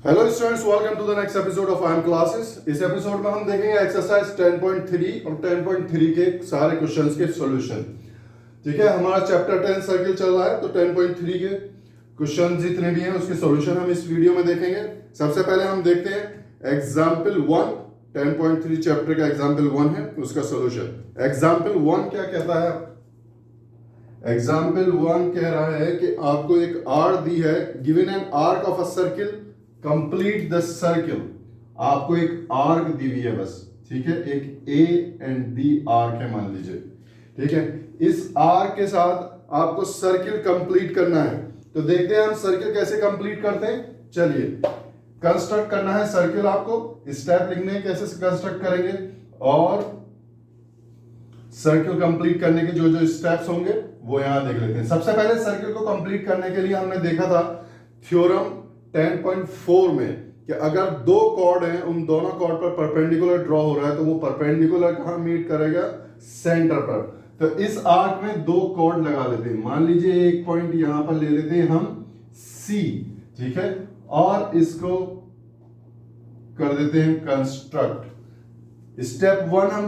Hello students, welcome to the next episode of I M classes. इस episode में हम देखेंगे एक्सरसाइज 10.3 और 10.3 के सारे क्वेश्चंस के सॉल्यूशन। ठीक है, हमारा चैप्टर 10 सर्किल चल रहा है, तो 10.3 के क्वेश्चन जितने भी हैं उसके सॉल्यूशन हम इस वीडियो में देखेंगे। सबसे पहले हम देखते हैं एग्जाम्पल 1। 10.3 चैप्टर का एग्जाम्पल 1 है, उसका सॉल्यूशन। एग्जाम्पल 1 क्या कहता है? एग्जाम्पल 1 कह रहा है कि आपको एक आर दी है, given an arc of a circle, complete the circle. आपको एक आर्क दी हुई है बस, ठीक है, एक ए एंड बी आर्क है मान लीजिए। ठीक है, इस आर्क के साथ आपको सर्किल कंप्लीट करना है। तो देखते हैं हम सर्किल कैसे कंप्लीट करते हैं। चलिए, कंस्ट्रक्ट करना है सर्किल, आपको स्टेप लिखने हैं कैसे कंस्ट्रक्ट करेंगे, और सर्किल कंप्लीट करने के जो जो स्टेप्स होंगे वो यहां देख लेते हैं। सबसे पहले सर्किल को कंप्लीट करने के लिए हमने देखा था थ्योरम 10.4 में कि अगर दो कॉर्ड हैं, उन दोनों कॉर्ड पर परपेंडिकुलर ड्रॉ हो रहा है तो वो परपेंडिकुलर कहां मीट करेगा? सेंटर पर। तो इस आर्क में दो कॉर्ड लगा लेते हैं। मान लीजिए एक पॉइंट यहां पर ले लेते हैं हम सी, ठीक है, और इसको कर देते हैं कंस्ट्रक्ट। स्टेप 1 हम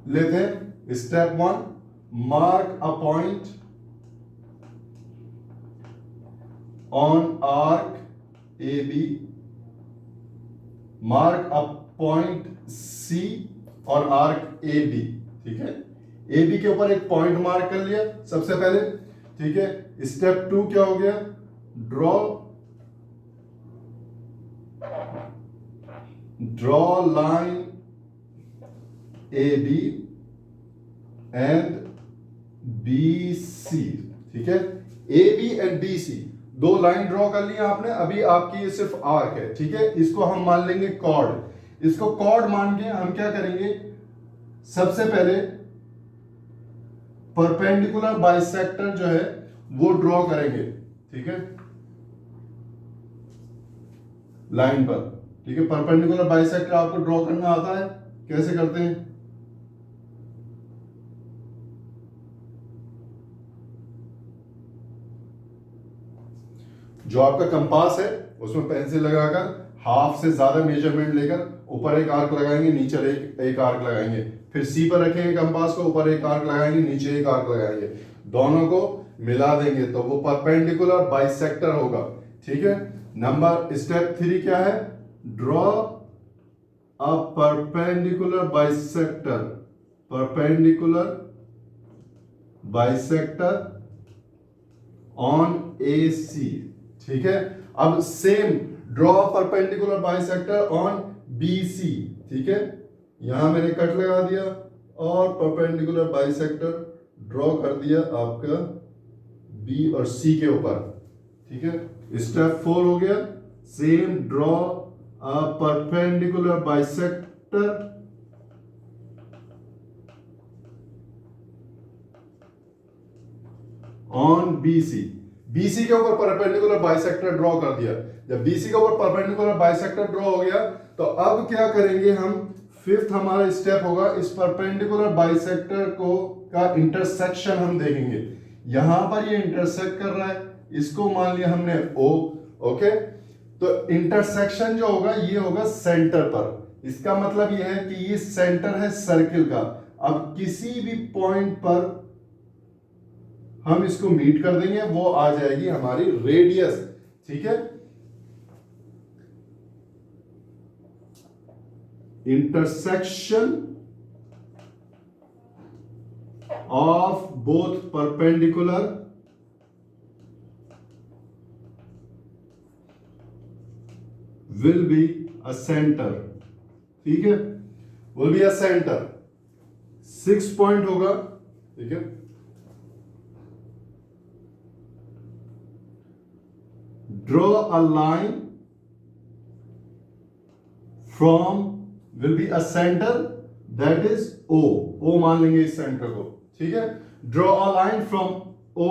लेते हैं। Step 1, mark a point on arc A B, mark a point C और आर्क ए बी। ठीक है, ए बी के ऊपर एक पॉइंट मार्क कर लिया सबसे पहले। ठीक है, स्टेप 2 क्या हो गया? Draw line A B and B C. ठीक है, A B and B C दो लाइन ड्रॉ कर ली आपने। अभी आपकी ये सिर्फ आर्क है, ठीक है, इसको हम मान लेंगे कॉर्ड। इसको कॉर्ड मान के हम क्या करेंगे? सबसे पहले परपेंडिकुलर बाइसेक्टर जो है वो ड्रॉ करेंगे, ठीक है, लाइन पर। ठीक है, परपेंडिकुलर बाइसेक्टर आपको ड्रॉ करना आता है? कैसे करते हैं? जो आपका कंपास है उसमें पेंसिल लगाकर हाफ से ज्यादा मेजरमेंट लेकर ऊपर एक आर्क लगाएंगे, नीचे एक आर्क लगाएंगे, फिर सी पर रखेंगे कंपास को, ऊपर एक आर्क लगाएंगे, नीचे एक आर्क लगाएंगे, दोनों को मिला देंगे तो वो परपेंडिकुलर बाइसेक्टर होगा। ठीक है, नंबर स्टेप 3 क्या है? Draw a perpendicular bisector, perpendicular bisector on A C. ठीक है, अब same draw perpendicular bisector on B C. ठीक है, यहां मैंने कट लगा दिया और परपेंडिकुलर बाइसेक्टर ड्रॉ कर दिया आपका बी और सी के ऊपर। ठीक है, स्टेप 4 हो गया, same draw a perpendicular bisector on BC. BC के ऊपर परपेंडिकुलर बाइसेक्टर ड्रॉ कर दिया। जब बीसी के ऊपर परपेंडिकुलर बाइसेक्टर ड्रॉ हो गया तो अब क्या करेंगे हम? फिफ्थ हमारा स्टेप होगा, इस परपेंडिकुलर बाइसेक्टर को का इंटरसेक्शन हम देखेंगे। यहां पर ये इंटरसेक्ट कर रहा है, इसको मान लिया हमने O। ओके, तो इंटरसेक्शन जो होगा ये होगा सेंटर पर। इसका मतलब ये है कि ये सेंटर है सर्किल का। अब किसी भी पॉइंट पर हम इसको मीट कर देंगे, वो आ जाएगी हमारी रेडियस। ठीक है, intersection of both perpendicular will be a centre. ठीक है, will be a centre. 6 point होगा। ठीक है, draw a line from will be a center that is O। O मान लेंगे इस सेंटर को। ठीक है, draw a line from O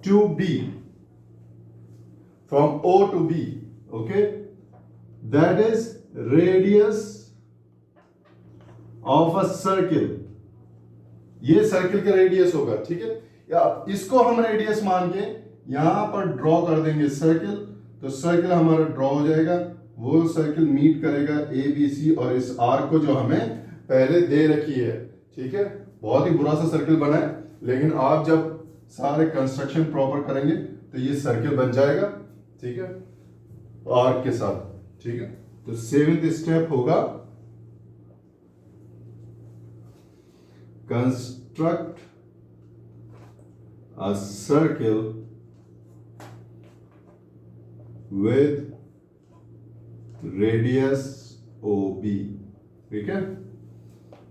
to B, from O to B। okay, that is radius of a circle। ये circle का radius होगा। ठीक है, या इसको हम रेडियस मान के यहां पर ड्रॉ कर देंगे सर्किल, तो सर्किल हमारा ड्रॉ हो जाएगा, वो सर्किल मीट करेगा ए बी सी और इस आर्क को जो हमें पहले दे रखी है। ठीक है, बहुत ही बुरा सा सर्किल बना है, लेकिन आप जब सारे कंस्ट्रक्शन प्रॉपर करेंगे तो ये सर्किल बन जाएगा। ठीक है, आर्क के साथ। ठीक है, तो 7th स्टेप होगा construct a circle with radius OB। ठीक है,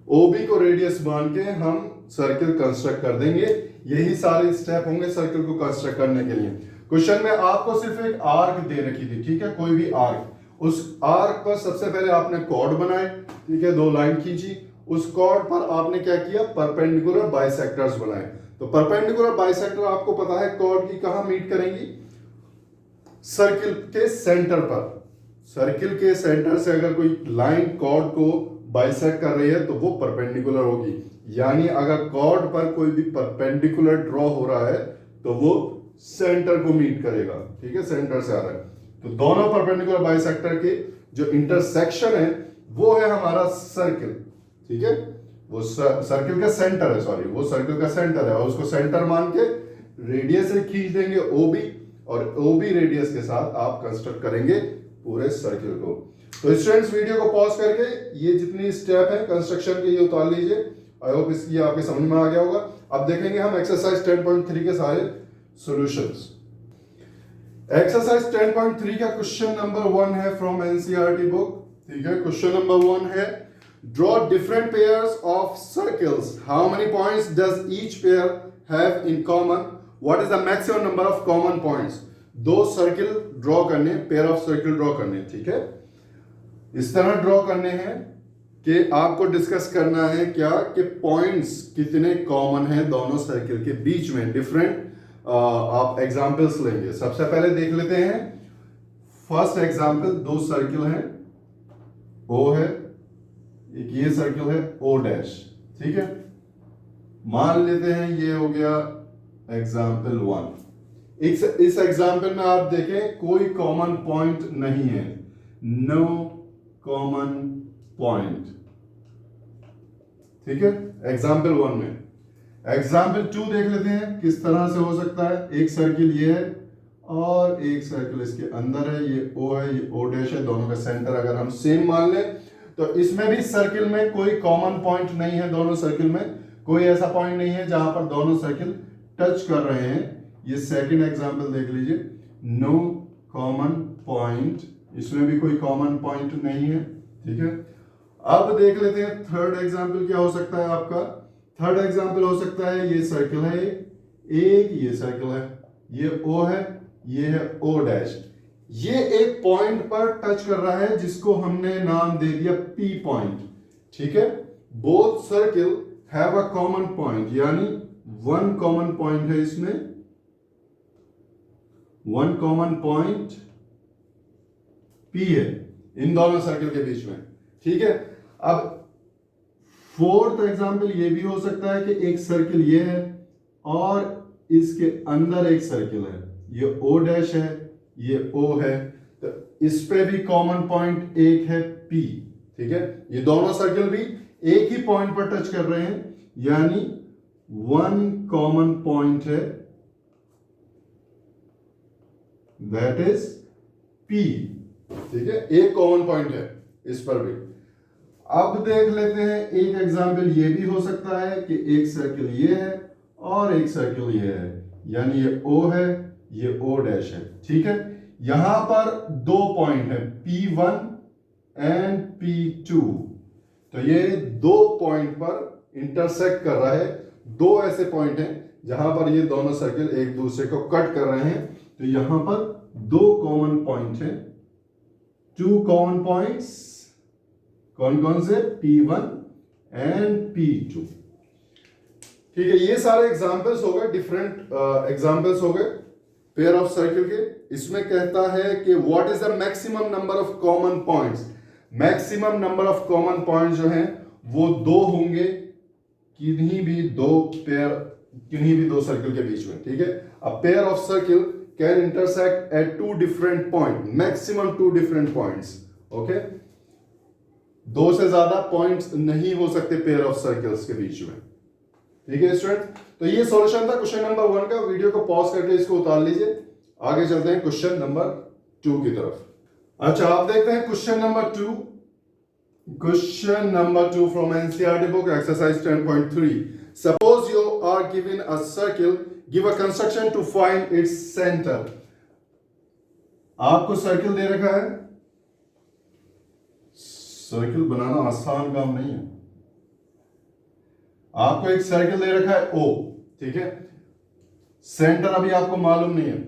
OB को रेडियस मान के हम सर्किल कंस्ट्रक्ट कर देंगे। यही सारे स्टेप होंगे सर्किल को कंस्ट्रक्ट करने के लिए। क्वेश्चन में आपको सिर्फ एक आर्क दे रखी थी, ठीक है, कोई भी आर्क। उस आर्क पर सबसे पहले आपने कॉर्ड बनाए, ठीक है, 2 लाइन खींची। उस कॉर्ड पर आपने क्या किया, परपेंडिकुलर बाइसेक्टर्स बनाए। तो परपेंडिकुलर बाइसेक्टर आपको पता है कॉर्ड की कहां मीट करेंगी, सर्किल के सेंटर पर। सर्किल के सेंटर से अगर कोई लाइन कॉर्ड को बाइसेक्ट कर रही है तो वो परपेंडिकुलर होगी। यानी अगर कॉर्ड पर कोई भी परपेंडिकुलर ड्रॉ हो रहा है तो वो सेंटर को मीट करेगा। ठीक है, सेंटर से आ रहा है तो दोनों परपेंडिकुलर बाइसेक्टर के जो इंटरसेक्शन है वो है हमारा सर्किल। ठीक है, वो सर्किल का सेंटर है, सॉरी, वो सर्किल का सेंटर है और उसको सेंटर मान के रेडियस से खींच देंगे OB, और OB रेडियस के साथ आप कंस्ट्रक्ट करेंगे पूरे सर्किल को। तो स्टूडेंट्स, वीडियो को पॉज करके ये जितनी स्टेप है कंस्ट्रक्शन के ये उतार लीजिए। आई होप इसकी आपके समझ में आ गया होगा। अब देखेंगे हम एक्सरसाइज 10.3 के सारे सॉल्यूशंस। एक्सरसाइज 10.3 का क्वेश्चन नंबर 1 है फ्रॉम एनसीईआरटी बुक। ठीक है, क्वेश्चन नंबर 1 है draw different pairs of circles. How many points does each pair have in common? What is the maximum number of common points? 2 circle draw करने, pair of circle draw करने। ठीक है, इस तरह draw करने हैं कि आपको डिस्कस करना है क्या कि पॉइंट्स कितने कॉमन हैं दोनों सर्किल के बीच में। डिफरेंट आप एग्जांपल्स लेंगे। सबसे पहले देख लेते हैं फर्स्ट एग्जांपल। 2 सर्किल हैं, O है, एक ये सर्किल है O डैश। ठीक है, मान लेते हैं ये हो गया एग्जाम्पल 1। इस एग्जाम्पल में आप देखें कोई कॉमन पॉइंट नहीं है, नो कॉमन पॉइंट। ठीक है, एग्जाम्पल 1 में। एग्जाम्पल 2 देख लेते हैं किस तरह से हो सकता है। एक सर्किल ये है और एक सर्किल इसके अंदर है, ये O है, ये O डैश है, दोनों का सेंटर अगर हम सेम मान लें तो इसमें भी सर्किल में कोई कॉमन पॉइंट नहीं है। दोनों सर्किल में कोई ऐसा पॉइंट नहीं है जहां पर दोनों सर्किल टच कर रहे हैं। ये सेकंड एग्जांपल देख लीजिए, नो कॉमन पॉइंट, इसमें भी कोई कॉमन पॉइंट नहीं है। ठीक है, अब देख लेते हैं थर्ड एग्जांपल क्या हो सकता है आपका। थर्ड एग्जांपल हो सकता है ये सर्किल है एक, ये सर्किल है, ये O है, ये है O डैश। ये एक पॉइंट पर टच कर रहा है जिसको हमने नाम दे दिया P पॉइंट। ठीक है, both circle have a common point, यानी 1 कॉमन पॉइंट है इसमें, 1 कॉमन पॉइंट P है इन दोनों सर्किल के बीच में। ठीक है, अब फोर्थ एग्जांपल ये भी हो सकता है कि एक सर्किल ये है और इसके अंदर एक सर्किल है, ये O डैश है, ये O है, तो इस पे भी कॉमन पॉइंट एक है P। ठीक है, ये दोनों सर्किल भी एक ही पॉइंट पर टच कर रहे हैं, यानी 1 कॉमन पॉइंट है, दैट इज P। ठीक है, एक कॉमन पॉइंट है इस पर भी। अब देख लेते हैं एक एग्जांपल ये भी हो सकता है कि एक सर्किल ये है और एक सर्किल ये है, यानी ये O है, ये O डैश है। ठीक है, यहां पर 2 पॉइंट है P1 एंड P2, तो ये 2 पॉइंट पर इंटरसेक्ट कर रहा है। 2 ऐसे पॉइंट हैं जहां पर ये दोनों सर्किल एक दूसरे को कट कर रहे हैं, तो यहां पर 2 कॉमन पॉइंट हैं, 2 कॉमन पॉइंट्स। कौन कौन से? P1 and P2। ठीक है, ये सारे एग्जांपल्स हो गए, डिफरेंट एग्जांपल्स हो गए पेयर ऑफ सर्किल के। इसमें कहता है कि what is the maximum number of common points. Maximum number of common points जो हैं वो 2 होंगे किन्हीं भी 2 पेयर, किन्हीं भी 2 सर्किल के बीच में। ठीक है, a pair of circle can intersect at two different point, maximum two different points. Okay, दो से ज्यादा पॉइंट्स नहीं हो सकते पेयर ऑफ सर्कल्स के बीच में. ठीक है स्टूडेंट, तो ये सॉल्यूशन था क्वेश्चन नंबर 1 का. वीडियो को पॉज करके इसको उतार लीजिए. आगे चलते हैं क्वेश्चन नंबर 2 की तरफ. अच्छा, आप देखते हैं question number 2. Question number 2 from NCERT book exercise 10.3. Suppose you are given a circle, give a construction to find its centre. आपको सर्किल दे रखा है. सर्किल बनाना आसान काम नहीं है. आपको एक सर्किल दे रखा है O, ठीक है. सेंटर अभी आपको मालूम नहीं है.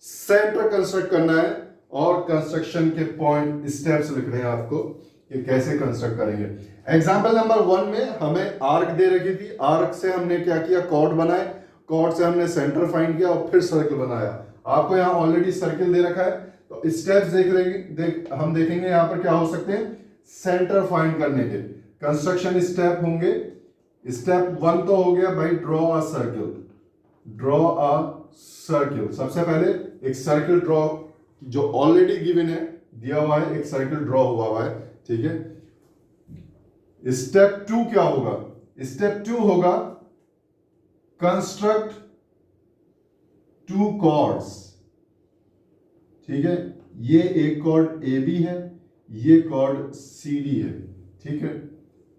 सेंटर कंस्ट्रक्ट करना है और कंस्ट्रक्शन के पॉइंट स्टेप्स लिखने हैं आपको कि कैसे कंस्ट्रक्ट करेंगे. एग्जांपल नंबर 1 में हमें आर्क दे रखी थी. आर्क से हमने क्या किया, कॉर्ड बनाए. कॉर्ड से हमने सेंटर फाइंड किया और फिर सर्किल बनाया. आपको यहां ऑलरेडी सर्किल दे रखा है, तो स्टेप्स हम देखेंगे यहां पर क्या हो सकते हैं सेंटर फाइंड करने के. कंस्ट्रक्शन स्टेप होंगे. स्टेप 1 तो हो गया भाई, draw a circle. Draw a circle. सबसे पहले एक सर्किल ड्रॉ जो ऑलरेडी गिवन है, दिया हुआ है, एक सर्किल ड्रॉ हुआ है. ठीक है. स्टेप 2 क्या होगा? स्टेप 2 होगा कंस्ट्रक्ट टू कॉर्ड्स. ठीक है, ये एक कॉर्ड ए बी है, ये कॉर्ड सी डी है. ठीक है.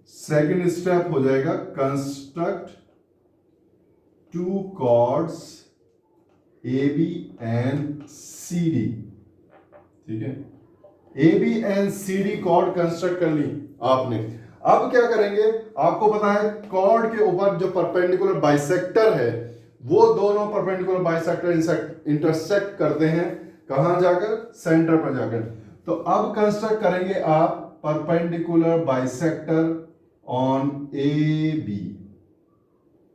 सेकेंड स्टेप हो जाएगा construct two chords A B and C D. ठीक है, A B and C D chord construct कर ली आपने. अब क्या करेंगे, आपको पता है कॉर्ड के ऊपर जो परपेंडिकुलर बाइसेक्टर है, वो दोनों परपेंडिकुलर बाइसेक्टर इंटरसेक्ट करते हैं. कहां जाकर? सेंटर पर जाकर. तो अब कंस्ट्रक्ट करेंगे आप perpendicular bisector on A B.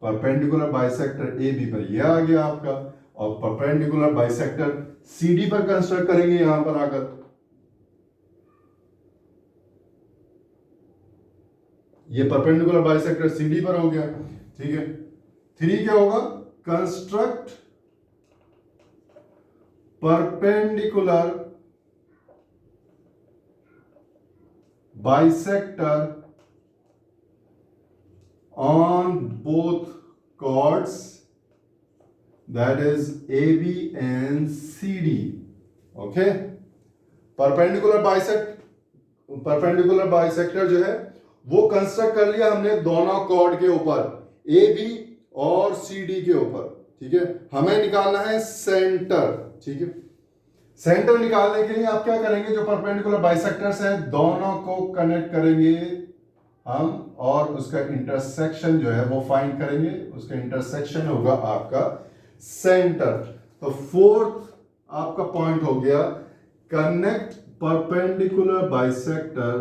Perpendicular bisector A B पर यह आ गया आपका, और परपेंडिकुलर बाइसेक्टर सी डी पर कंस्ट्रक्ट करेंगे यहां पर आकर. ये परपेंडिकुलर बाइसेक्टर सी डी पर हो गया. ठीक है. 3 क्या होगा? Construct perpendicular bisector on both chords, that is AB and CD. Okay, perpendicular bisector जो है वो कंस्ट्रक्ट कर लिया हमने दोनों कॉर्ड के ऊपर, AB और CD के ऊपर. ठीक है. हमें निकालना है सेंटर. ठीक है. सेंटर निकालने के लिए आप क्या करेंगे, जो परपेंडिकुलर बाइसेक्टर्स हैं दोनों को कनेक्ट करेंगे हम, और उसका इंटरसेक्शन जो है वो फाइंड करेंगे. उसका इंटरसेक्शन होगा आपका सेंटर. तो फोर्थ आपका पॉइंट हो गया connect perpendicular bisector,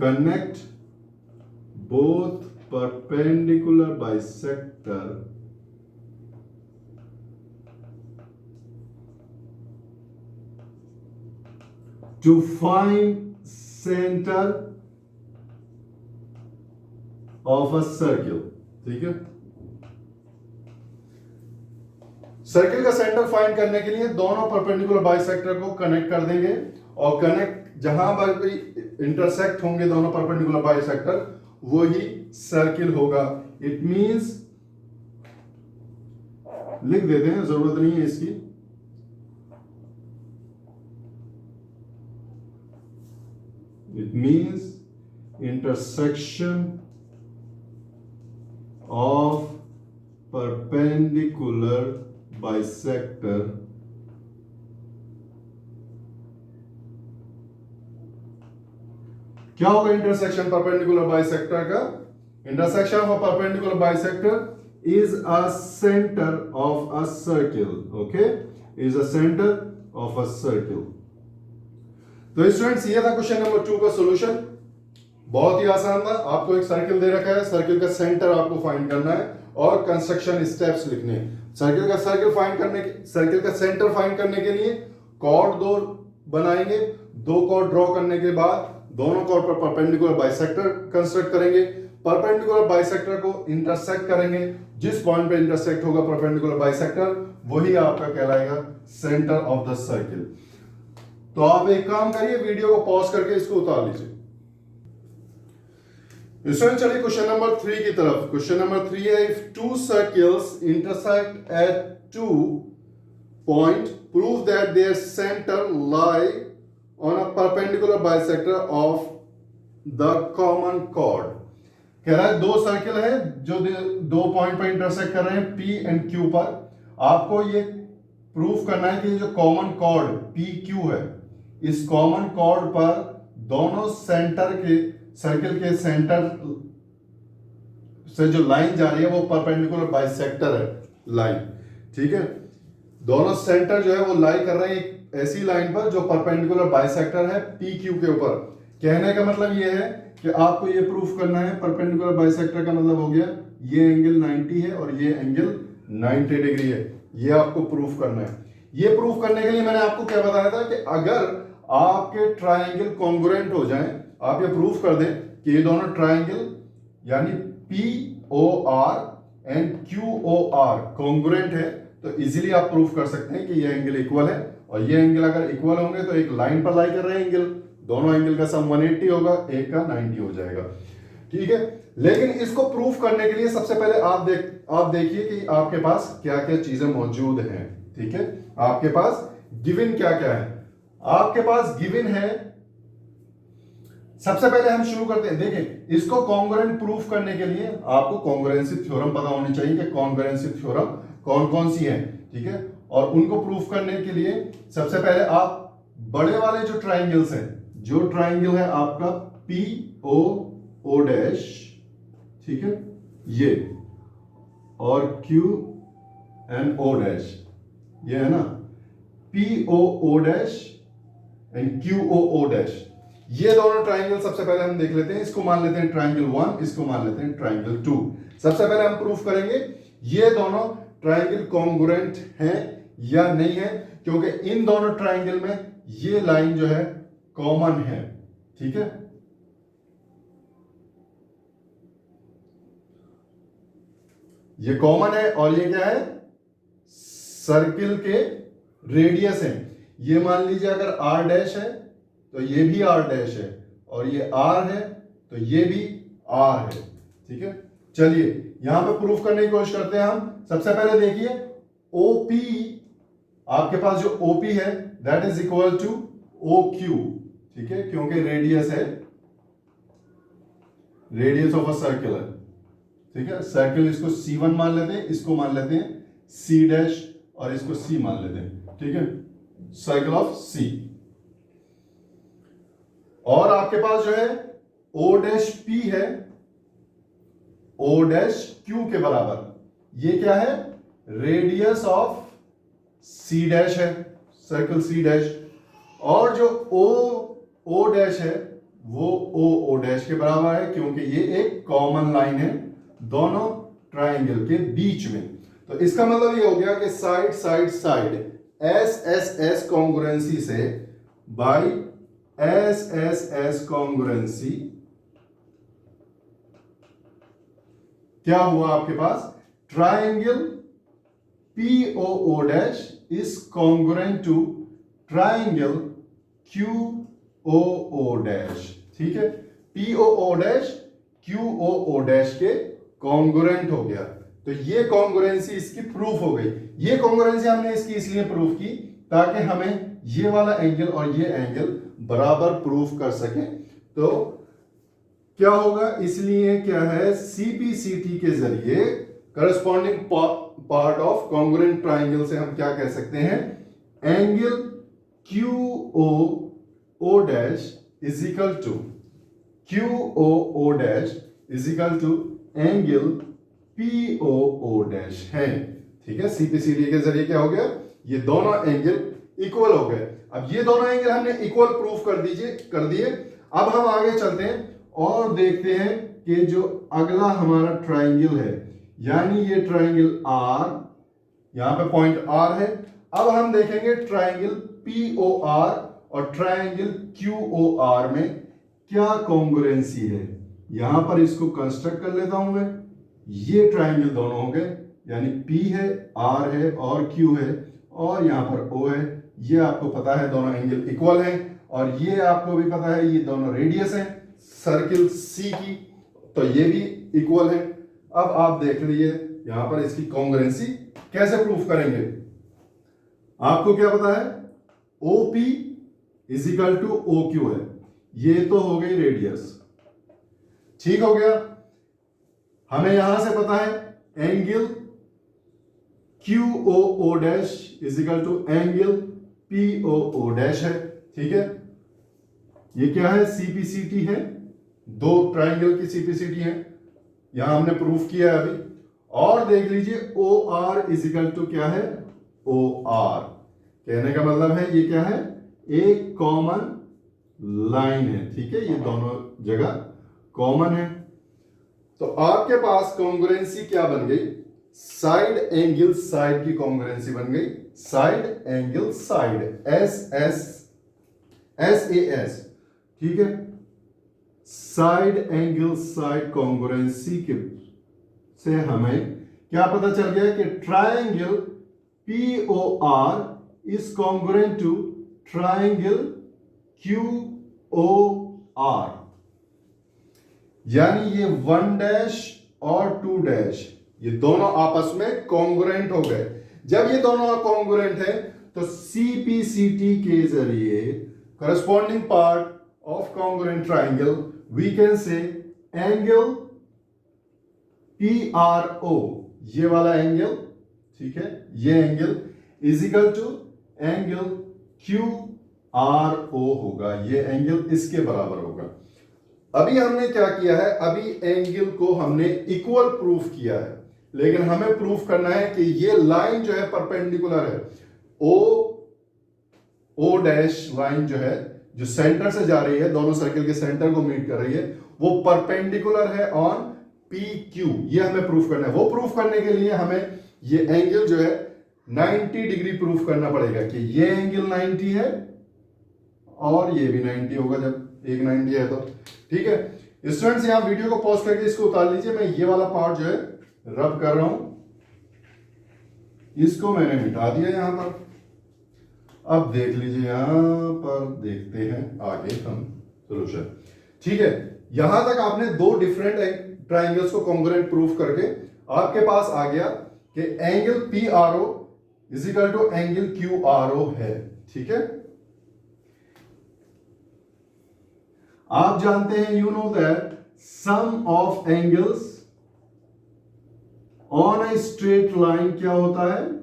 connect both perpendicular bisector to find center of a circle. ठीक है. सर्किल का सेंटर फाइंड करने के लिए दोनों परपेंडिकुलर बाइसेक्टर को कनेक्ट कर देंगे, और कनेक्ट जहां पर भी इंटरसेक्ट होंगे दोनों परपेंडिकुलर बाइसेक्टर, वो ही सर्किल होगा. इट मींस, लिख देते हैं, जरूरत नहीं है इसकी. It means intersection of perpendicular bisector क्या होगा इंटरसेक्शन परपेंडिकुलर बाइसेक्टर का? Intersection of perpendicular bisector is a centre of a circle. Okay, is a centre of a circle. तो स्टूडेंट्स, ये था क्वेश्चन नंबर 2 का सॉल्यूशन. बहुत ही आसान था. आपको एक सर्किल दे रखा है, सर्किल का सेंटर आपको फाइंड करना है और कंस्ट्रक्शन स्टेप्स लिखने हैं. सर्किल का सेंटर फाइंड करने के लिए कॉर्ड 2 बनाएंगे. 2 कॉर्ड ड्रॉ करने के बाद दोनों कॉर्ड पर परपेंडिकुलर बाइसेक्टर कंस्ट्रक्ट करेंगे. परपेंडिकुलर बाइसेक्टर को इंटरसेक्ट करेंगे, जिस पॉइंट पे इंटरसेक्ट होगा परपेंडिकुलर बाइसेक्टर वही आपका कहलाएगा सेंटर ऑफ द सर्किल। तो आप एक काम करिए, वीडियो को पॉज करके इसको उतार लीजिए। इसमें चलिए क्वेश्चन नंबर 3 की तरफ। क्वेश्चन नंबर 3 है, if two circles intersect at 2 point prove that their centre lie on a perpendicular bisector of the common chord. कह रहा है दो सर्किल है जो दो पॉइंट पर इंटरसेक्ट कर रहे हैं P एंड Q पर। आपको ये प्रूफ करना है कि जो कॉमन कॉर्ड PQ है, इस कॉमन कॉर्ड पर दोनों सेंटर के सर्किल के सेंटर से जो लाइन जा रही है वो परपेंडिकुलर बाइसेक्टर है लाइन। ठीक है, दोनों सेंटर जो है वो लाई कर रहे हैं एक ऐसी लाइन पर जो परपेंडिकुलर बाइसेक्टर है PQ के ऊपर। कहने का मतलब ये है कि आपको ये प्रूफ करना है परपेंडिकुलर बाइसेक्टर का मतलब हो गया ये एंगल 90 है और ये एंगल 90 डिग्री है। ये आपको प्रूफ करना है। ये प्रूफ करने के लिए मैंने आपको क्या बताया था कि अगर आपके ट्रायंगल कॉन्ग्रुएंट हो जाएं, आप ये प्रूफ कर दें कि ये दोनों ट्रायंगल यानी POR एंड QOR कॉन्ग्रुएंट है, तो इजीली आप प्रूफ कर सकते हैं कि ये एंगल इक्वल है। और ये एंगल अगर इक्वल होंगे तो एक लाइन पर लाई कर रहे हैं एंगल, दोनों एंगल का सम 180 होगा, एक का 90 हो जाएगा। ठीक है, लेकिन इसको प्रूफ करने के लिए सबसे पहले आप देखिए कि आपके पास क्या क्या चीजें मौजूद हैं। ठीक है, आपके पास गिवन क्या क्या है। आपके पास गिवन है, सबसे पहले हम शुरू करते हैं। देखिए, इसको कॉन्ग्रुएंट प्रूफ करने के लिए आपको कॉन्ग्रुएंसी थ्योरम पता होनी चाहिए कि कॉन्ग्रुएंसी थ्योरम कौन कौन सी है। ठीक है, और उनको प्रूफ करने के लिए सबसे पहले आप बड़े वाले जो ट्राइंगल्स हैं, जो ट्राइंगल है आपका POO डैश, ठीक है, ये और QNO डैश, ये है ना, POO dash and QOO dash, ये दोनों ट्राइंगल सबसे पहले हम देख लेते हैं। इसको मान लेते हैं ट्राइंगल 1, इसको मान लेते हैं ट्राइंगल 2। सबसे पहले हम प्रूफ करेंगे ये दोनों ट्राइंगल कॉन्ग्रुएंट हैं या नहीं है, क्योंकि इन दोनों ट्राइंगल में ये लाइन जो है कॉमन है। ठीक है, ये कॉमन है और ये क्या है, सर्किल के रेडियस है। ये मान लीजिए अगर R डैश है तो ये भी R डैश है, और ये R है तो ये भी R है। ठीक है, चलिए यहां पे प्रूफ करने की कोशिश करते हैं हम। सबसे पहले देखिए OP, आपके पास जो OP है that is equal to OQ। ठीक है, क्योंकि रेडियस है, रेडियस ऑफ अ सर्किल है। ठीक है, सर्किल इसको C1 मान लेते हैं, इसको मान लेते हैं C डैश और इसको C मान लेते हैं। ठीक है, सर्किल ऑफ C। और आपके पास जो है O डैश P है, O डैश Q के बराबर। ये क्या है, रेडियस ऑफ C डैश है, सर्किल C डैश। और जो O डैश है वो O डैश के बराबर है, क्योंकि ये एक कॉमन लाइन है दोनों ट्राइंगल के बीच में। तो इसका मतलब ये हो गया कि side side side SSS congruency से बाय SSS कॉन्ग्रुएंसी क्या हुआ आपके पास, triangle POO dash is congruent to triangle QOO dash. ठीक है, POO डैश QOO डैश के कॉन्ग्रुएंट हो गया। तो ये कॉन्ग्रुएंसी इसकी प्रूफ हो गई। ये कॉन्ग्रुएंसी हमने इसकी इसलिए प्रूफ की ताकि हमें ये वाला एंगल और ये एंगल बराबर प्रूफ कर सके। तो क्या होगा, इसलिए क्या है, CPCT के जरिए corresponding part of congruent triangle से हम क्या कह सकते हैं, angle QOO dash is equal to QOO dash is equal to angle POO dash है। ठीक है, CPCT के जरिए क्या हो गया, ये दोनों एंगल इक्वल हो गए। अब ये दोनों एंगल हमने इक्वल प्रूफ कर दिए। अब हम आगे चलते हैं और देखते हैं कि जो अगला हमारा ट्राइंगल है, यानी ये ट्राइंगल R, यहां पे पॉइंट R है। अब हम देखेंगे ट्राइंगल POR और ट्राइंगल QOR में क्या कॉन्ग्रुएंसी है। यहां पर इसको कंस्ट्रक्ट कर लेता हूं मैं। ये ट्राइंगल दोनों हो गए, यानी P है, R है और Q है, और यहां पर O है। ये आपको पता है दोनों एंगल इक्वल हैं, और ये आपको भी पता है ये दोनों रेडियस हैं सर्किल C की, तो ये भी इक्वल है। अब आप देख लीजिए यहां पर इसकी कॉन्ग्रुएंसी कैसे प्रूफ करेंगे। आपको क्या पता है, OP is equal to OQ है, ये तो हो गई रेडियस, ठीक हो गया। हमें यहां से पता है angle QOO dash is equal to angle POO dash है, ठीक है। ये क्या है, CPCT है, दो ट्राइंगल की CPCT है, यहां हमने प्रूफ किया है अभी। और देख लीजिए OR इज इक्वल टू क्या है, OR, कहने का मतलब है ये क्या है, एक कॉमन लाइन है, ठीक है, ये दोनों जगह कॉमन है। तो आपके पास कॉन्ग्रुएंसी क्या बन गई, साइड एंगल साइड की कॉन्ग्रुएंसी बन गई, साइड एंगल साइड, SAS, ठीक है। साइड एंगल साइड कॉन्ग्रुएंसी के से हमें क्या पता चल गया कि triangle POR is congruent to triangle QOR, यानी ये 1 डैश और 2 डैश ये दोनों आपस में कॉन्ग्रुएंट हो गए। जब ये दोनों कॉन्ग्रुएंट है तो CPCT के जरिए corresponding part of congruent triangle we can say angle PRO, ये वाला एंगल, ठीक है, ये angle is equal to angle QRO होगा, ये एंगल इसके बराबर होगा। अभी हमने क्या किया है, अभी एंगल को हमने इक्वल प्रूफ किया है, लेकिन हमें प्रूफ करना है कि ये लाइन जो है परपेंडिकुलर है, O डैश लाइन जो है, जो सेंटर से जा रही है, दोनों सर्किल के सेंटर को मीट कर रही है, वो परपेंडिकुलर है ऑन PQ, ये हमें प्रूफ करना है। वो प्रूफ करने के लिए हमें ये एंगल जो है 90 डिग्री प्रूफ करना पड़ेगा कि ये एंगल 90 है और ये भी 90 होगा, जब एक 90 है तो, ठीक है। स्टूडेंट्स यहां वीडियो को पॉज करके इसको उतार लीजिए, मैं ये वाला पार्ट जो है रब कर रहा हूं, इसको मैंने मिटा दिया यहां पर। अब देख लीजिए यहां पर, देखते हैं आगे हम सोल्यूशन, ठीक है। यहां तक आपने दो डिफरेंट ट्राइंगल्स को कॉन्ग्रुएंट प्रूफ करके आपके पास आ गया कि angle PRO is equal to angle QRO है, ठीक है। आप जानते हैं, you know that sum of angles on a straight line क्या होता है,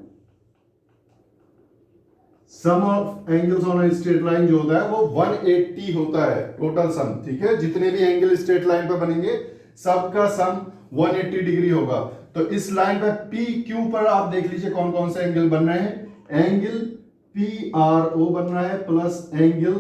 sum of angles on a straight line जो होता है वो 180 होता है टोटल सम, ठीक है। जितने भी एंगल स्ट्रेट लाइन पर बनेंगे सबका सम 180 डिग्री होगा। तो इस लाइन पर PQ पर आप देख लीजिए कौन कौन से एंगल बन रहे हैं, एंगल PRO बन रहा है प्लस एंगल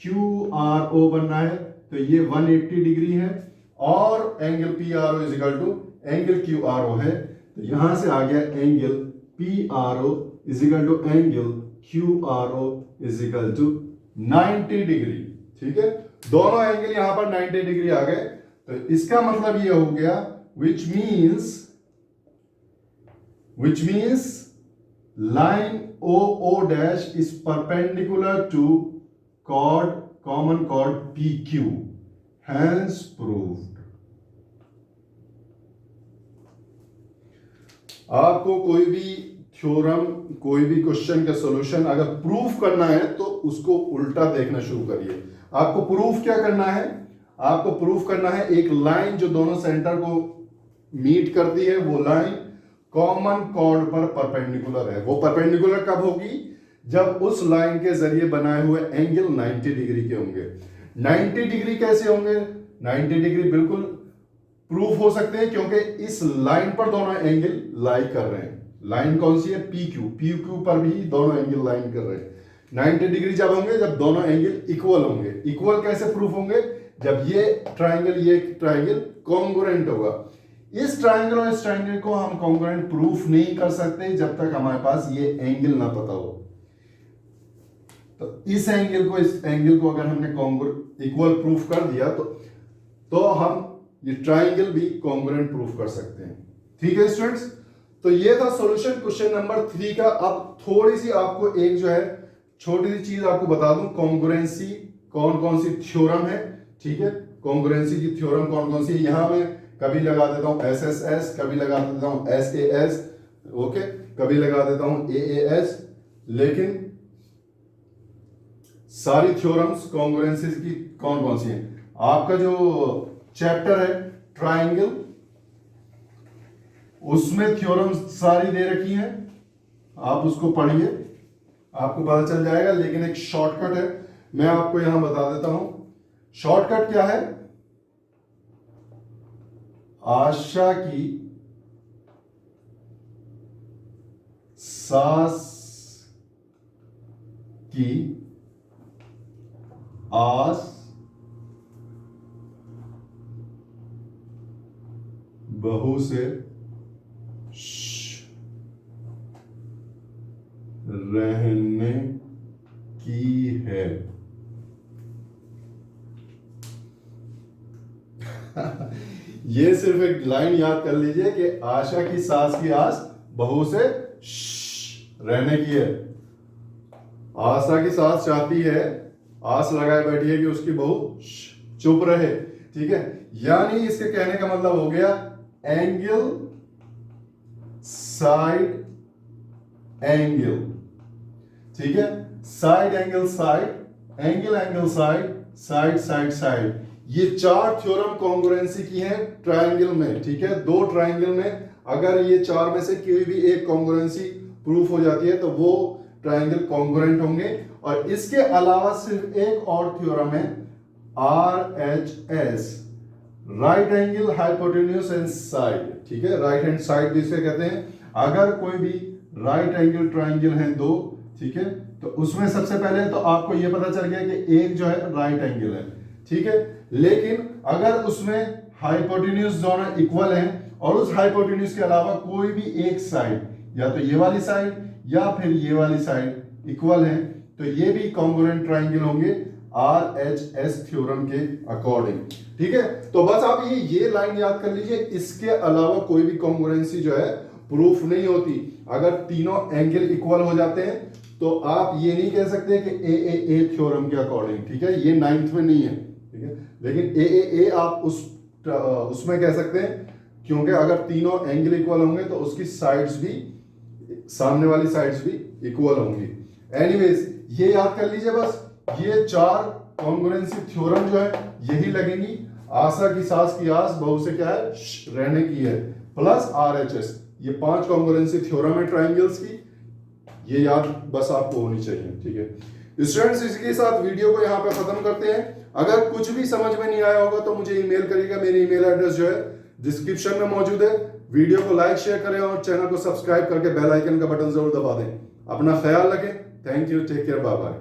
QRO बन रहा है, तो ये 180 डिग्री है, और angle PRO is equal to angle QRO है, तो यहां से आ गया angle PRO is equal to angle QRO is equal to 90 degree, ठीक है। दोनों एंगल यहां पर 90 डिग्री आ गए, तो इसका मतलब ये हो गया which means line OO dash is perpendicular to common chord PQ, hence proved। आपको कोई भी थ्योरम, कोई भी क्वेश्चन का सॉल्यूशन अगर प्रूफ करना है तो उसको उल्टा देखना शुरू करिए। आपको प्रूफ क्या करना है, आपको प्रूफ करना है एक लाइन जो दोनों सेंटर को मीट करती है, वो लाइन कॉमन कॉर्ड पर परपेंडिकुलर है। वो परपेंडिकुलर कब होगी, जब उस लाइन के जरिए बनाए हुए एंगल 90 डिग्री के होंगे। 90 डिग्री कैसे होंगे, 90 डिग्री बिल्कुल प्रूफ हो सकते हैं क्योंकि इस लाइन पर दोनों एंगल लाई कर रहे हैं। लाइन कौन सी है, PQ पर भी दोनों एंगल लाइन कर रहे हैं। 90 डिग्री जब होंगे जब दोनों एंगल इक्वल होंगे। इक्वल कैसे प्रूफ होंगे, जब ये ट्राइंगल कॉन्ग्रुएंट होगा। इस ट्राइंगल और इस ट्राइंगल को हम कॉन्ग्रुएंट प्रूफ नहीं कर सकते जब तक हमारे पास ये एंगल ना पता हो। तो इस एंगल को अगर हमने इक्वल प्रूफ कर दिया तो हम ये ट्राइंगल भी कॉन्ग्रुएंट प्रूफ कर सकते हैं। ठीक है स्टूडेंट्स, तो ये था सॉल्यूशन क्वेश्चन नंबर 3 का। अब थोड़ी सी आपको एक जो है छोटी सी चीज आपको बता दूं, कॉन्ग्रुएंसी कौन कौन सी थ्योरम है। ठीक है, कॉन्ग्रुएंसी की थ्योरम कौन कौन सी है, यहां मैं कभी लगा देता हूं SSS, कभी लगा देता हूं SAS, ओके, कभी लगा देता हूं AAS, लेकिन सारी थ्योरम्स कॉन्ग्रुएंसी की कौन कौन सी हैं। आपका जो चैप्टर है ट्राइंगल, उसमें थ्योरम्स सारी दे रखी हैं, आप उसको पढ़िए, आपको पता चल जाएगा। लेकिन एक शॉर्टकट है, मैं आपको यहां बता देता हूं। शॉर्टकट क्या है, आशा की सास की आस बहू से रहने की है। ये सिर्फ एक लाइन याद कर लीजिए कि आशा की सास की आस बहू से रहने की है। आशा की सास चाहती है, आस लगाए बैठी है कि उसकी बहू चुप रहे। ठीक है, यानी इसके कहने का मतलब हो गया एंगल साइड एंगल। ठीक है, side angle side, angle angle side, side side side, ये चार थ्योरम कॉन्ग्रुएंसी की हैं ट्रायंगल में। ठीक है, दो ट्रायंगल में अगर ये चार में से कोई भी एक कॉन्ग्रुएंसी प्रूफ हो जाती है तो वो ट्रायंगल कॉन्ग्रुएंट होंगे। और इसके अलावा सिर्फ एक और थ्योरम है RHS, right angle hypotenuse and side. ठीक है, राइट हैंड साइड जिसे कहते हैं। अगर कोई भी राइट एंगल ट्रायंगल है दो, ठीक है, तो उसमें सबसे पहले तो आपको यह पता चल गया कि एक जो है राइट एंगल है। ठीक है, लेकिन अगर उसमें हाइपोटेन्यूज दोनों इक्वल हैं और उस हाइपोटेन्यूज के अलावा कोई भी एक साइड, या तो ये वाली साइड या फिर ये वाली साइड इक्वल है, तो ये भी कॉन्ग्रुएंट ट्रायंगल होंगे RHS थ्योरम के अकॉर्डिंग। ठीक है, तो बस आप ये लाइन याद कर लीजिए, इसके अलावा कोई भी कॉन्ग्रुएंसी जो है प्रूफ नहीं होती। अगर तीनों एंगल इक्वल हो जाते हैं तो आप ये नहीं कह सकते कि AAA थ्योरम के अकॉर्डिंग। ठीक है, ये 9th में नहीं है। ठीक है, लेकिन AAA आप उसमें कह सकते हैं, क्योंकि अगर तीनों एंगल इक्वल होंगे तो उसकी साइड्स भी, सामने वाली साइड्स भी इक्वल होंगी। एनीवेज, ये याद कर लीजिए बस, ये चार कॉन्ग्रुएंसी थ्योरम जो है यही लगेंगी। आशा की सास की आस बहू से क्या है, रहने की है, प्लस RHS, ये 5 कॉन्ग्रुएंसी थ्योरम है ट्रायंगल्स की, ये याद बस आपको होनी चाहिए। ठीक है स्टूडेंट्स, इसके साथ वीडियो को यहाँ पे खत्म करते हैं। अगर कुछ भी समझ में नहीं आया होगा तो मुझे ईमेल करिएगा, मेरी ईमेल एड्रेस जो है डिस्क्रिप्शन में मौजूद है। वीडियो को लाइक शेयर करें और चैनल को सब्सक्राइब करके बेल आइकन का बटन जरूर दबा दें। अपना ख्याल रखें। Thank you, take care, bye bye.